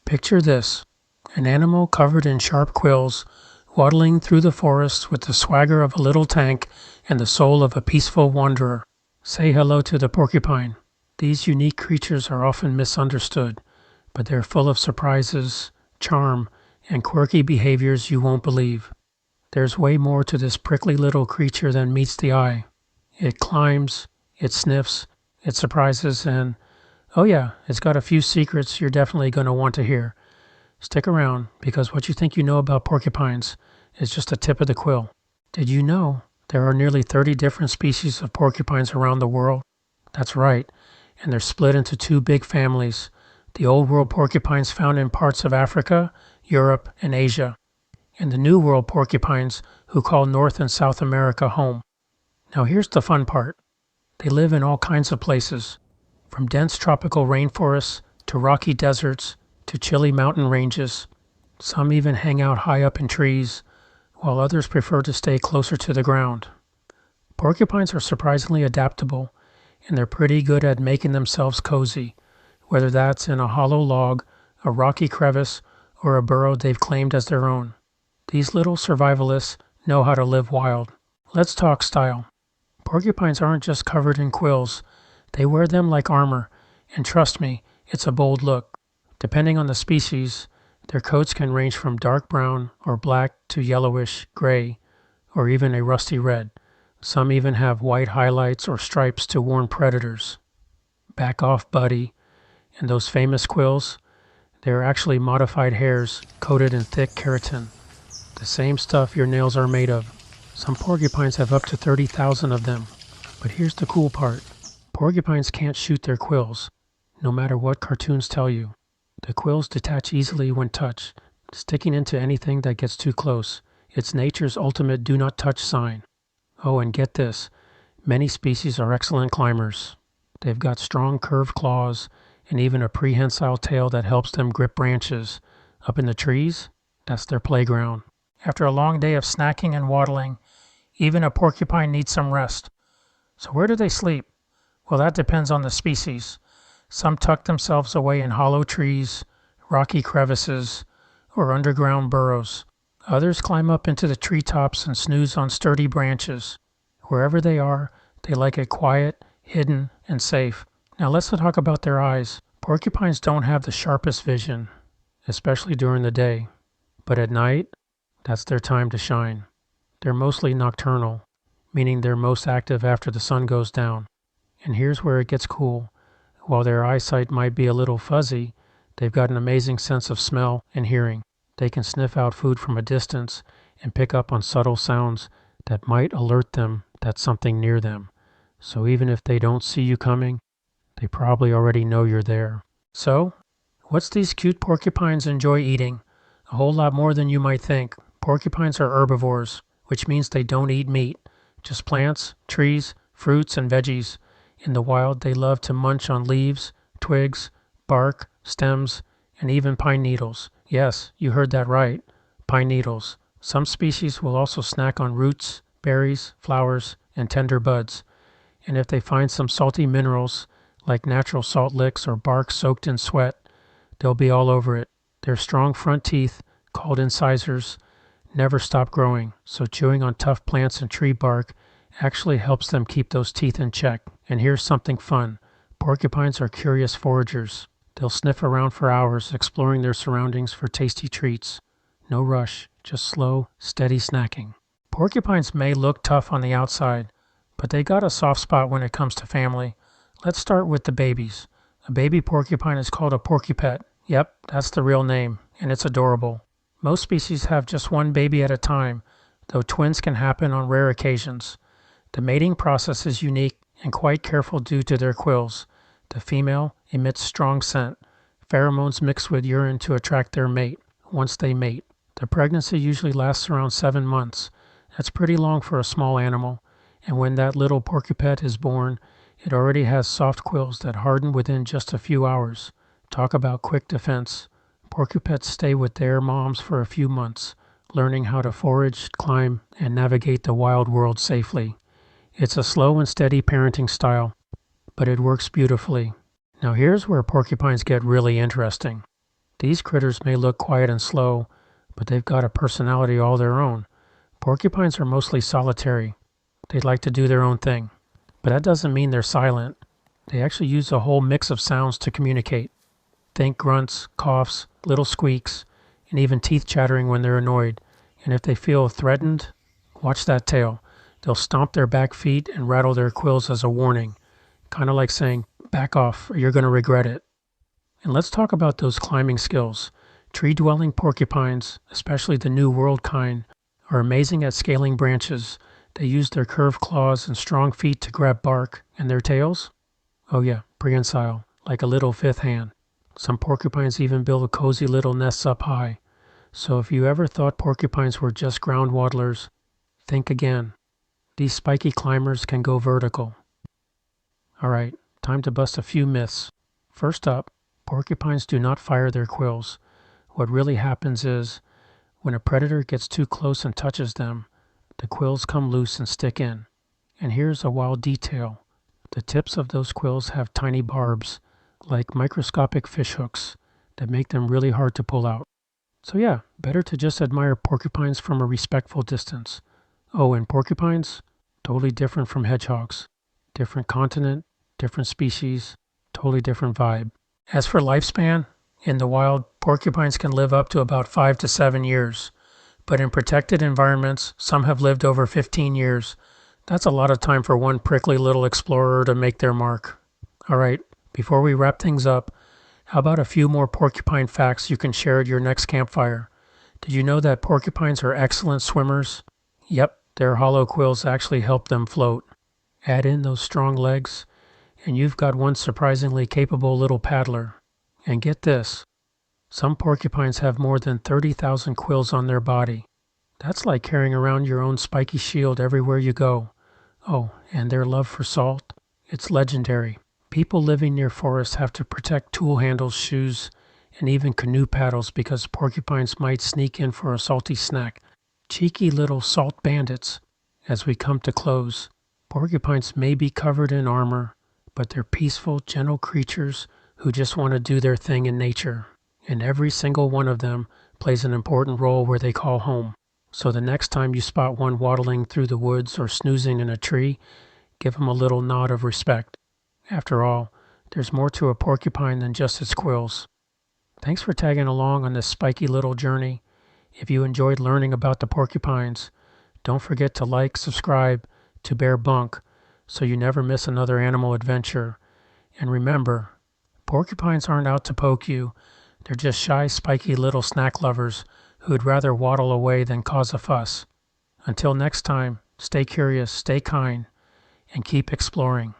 Picture this, an animal covered in sharp quills, waddling through the forest with the swagger of a little tank and the soul of a peaceful wanderer. Say hello to the porcupine. These unique creatures are often misunderstood, but they're full of surprises, charm, and quirky behaviors you won't believe. There's way more to this prickly little creature than meets the eye. It climbs, it sniffs, it surprises, and oh yeah, it's got a few secrets you're definitely going to want to hear. Stick around, because what you think you know about porcupines is just a tip of the quill. Did you know there are nearly 30 different species of porcupines around the world? That's right, and they're split into two big families. The Old World porcupines found in parts of Africa, Europe, and Asia, and the New World porcupines who call North and South America home. Now here's the fun part. They live in all kinds of places, from dense tropical rainforests to rocky deserts to chilly mountain ranges. Some even hang out high up in trees, while others prefer to stay closer to the ground. Porcupines are surprisingly adaptable, and they're pretty good at making themselves cozy, whether that's in a hollow log, a rocky crevice, or a burrow they've claimed as their own. These little survivalists know how to live wild. Let's talk style. Porcupines aren't just covered in quills. They wear them like armor, and trust me, it's a bold look. Depending on the species, their coats can range from dark brown or black to yellowish, gray, or even a rusty red. Some even have white highlights or stripes to warn predators. Back off, buddy. And those famous quills? They're actually modified hairs coated in thick keratin, the same stuff your nails are made of. Some porcupines have up to 30,000 of them. But here's the cool part. Porcupines can't shoot their quills, no matter what cartoons tell you. The quills detach easily when touched, sticking into anything that gets too close. It's nature's ultimate do not touch sign. Oh, and get this, many species are excellent climbers. They've got strong curved claws and even a prehensile tail that helps them grip branches. Up in the trees, that's their playground. After a long day of snacking and waddling, even a porcupine needs some rest. So where do they sleep? Well, that depends on the species. Some tuck themselves away in hollow trees, rocky crevices, or underground burrows. Others climb up into the treetops and snooze on sturdy branches. Wherever they are, they like it quiet, hidden, and safe. Now let's talk about their eyes. Porcupines don't have the sharpest vision, especially during the day. But at night, that's their time to shine. They're mostly nocturnal, meaning they're most active after the sun goes down. And here's where it gets cool. While their eyesight might be a little fuzzy, they've got an amazing sense of smell and hearing. They can sniff out food from a distance and pick up on subtle sounds that might alert them that something near them. So even if they don't see you coming, they probably already know you're there. So, what's these cute porcupines enjoy eating? A whole lot more than you might think. Porcupines are herbivores, which means they don't eat meat, just plants, trees, fruits, and veggies. In the wild, they love to munch on leaves, twigs, bark, stems, and even pine needles. Yes, you heard that right, pine needles. Some species will also snack on roots, berries, flowers, and tender buds. And if they find some salty minerals, like natural salt licks or bark soaked in sweat, they'll be all over it. Their strong front teeth, called incisors, never stop growing, so chewing on tough plants and tree bark actually helps them keep those teeth in check. And here's something fun. Porcupines are curious foragers. They'll sniff around for hours, exploring their surroundings for tasty treats. No rush, just slow, steady snacking. Porcupines may look tough on the outside, but they got a soft spot when it comes to family. Let's start with the babies. A baby porcupine is called a porcupette. Yep, that's the real name, and it's adorable. Most species have just one baby at a time, though twins can happen on rare occasions. The mating process is unique and quite careful due to their quills. The female emits strong scent, pheromones mixed with urine to attract their mate once they mate. The pregnancy usually lasts around 7 months. That's pretty long for a small animal, and when that little porcupette is born, it already has soft quills that harden within just a few hours. Talk about quick defense. Porcupettes stay with their moms for a few months, learning how to forage, climb, and navigate the wild world safely. It's a slow and steady parenting style, but it works beautifully. Now here's where porcupines get really interesting. These critters may look quiet and slow, but they've got a personality all their own. Porcupines are mostly solitary. They like to do their own thing. But that doesn't mean they're silent. They actually use a whole mix of sounds to communicate. Think grunts, coughs, little squeaks, and even teeth chattering when they're annoyed. And if they feel threatened, watch that tail. They'll stomp their back feet and rattle their quills as a warning, kind of like saying, back off or you're going to regret it. And let's talk about those climbing skills. Tree-dwelling porcupines, especially the New World kind, are amazing at scaling branches. They use their curved claws and strong feet to grab bark, and their tails? Oh yeah, prehensile, like a little fifth hand. Some porcupines even build cozy little nests up high. So if you ever thought porcupines were just ground waddlers, think again. These spiky climbers can go vertical. Alright, time to bust a few myths. First up, porcupines do not fire their quills. What really happens is, when a predator gets too close and touches them, the quills come loose and stick in. And here's a wild detail. The tips of those quills have tiny barbs, like microscopic fish hooks, that make them really hard to pull out. So yeah, better to just admire porcupines from a respectful distance. Oh, and porcupines? Totally different from hedgehogs. Different continent, different species, totally different vibe. As for lifespan, in the wild, porcupines can live up to about 5 to 7 years. But in protected environments, some have lived over 15 years. That's a lot of time for one prickly little explorer to make their mark. Alright, before we wrap things up, how about a few more porcupine facts you can share at your next campfire? Did you know that porcupines are excellent swimmers? Yep, their hollow quills actually help them float. Add in those strong legs, and you've got one surprisingly capable little paddler. And get this, some porcupines have more than 30,000 quills on their body. That's like carrying around your own spiky shield everywhere you go. Oh, and their love for salt? It's legendary. People living near forests have to protect tool handles, shoes, and even canoe paddles because porcupines might sneak in for a salty snack. Cheeky little salt bandits. As we come to close, porcupines may be covered in armor, but they're peaceful, gentle creatures who just want to do their thing in nature. And every single one of them plays an important role where they call home. So the next time you spot one waddling through the woods or snoozing in a tree, give them a little nod of respect. After all, there's more to a porcupine than just its quills. Thanks for tagging along on this spiky little journey. If you enjoyed learning about the porcupines, don't forget to like, subscribe to BearBunk so you never miss another animal adventure. And remember, porcupines aren't out to poke you. They're just shy, spiky little snack lovers who'd rather waddle away than cause a fuss. Until next time, stay curious, stay kind, and keep exploring.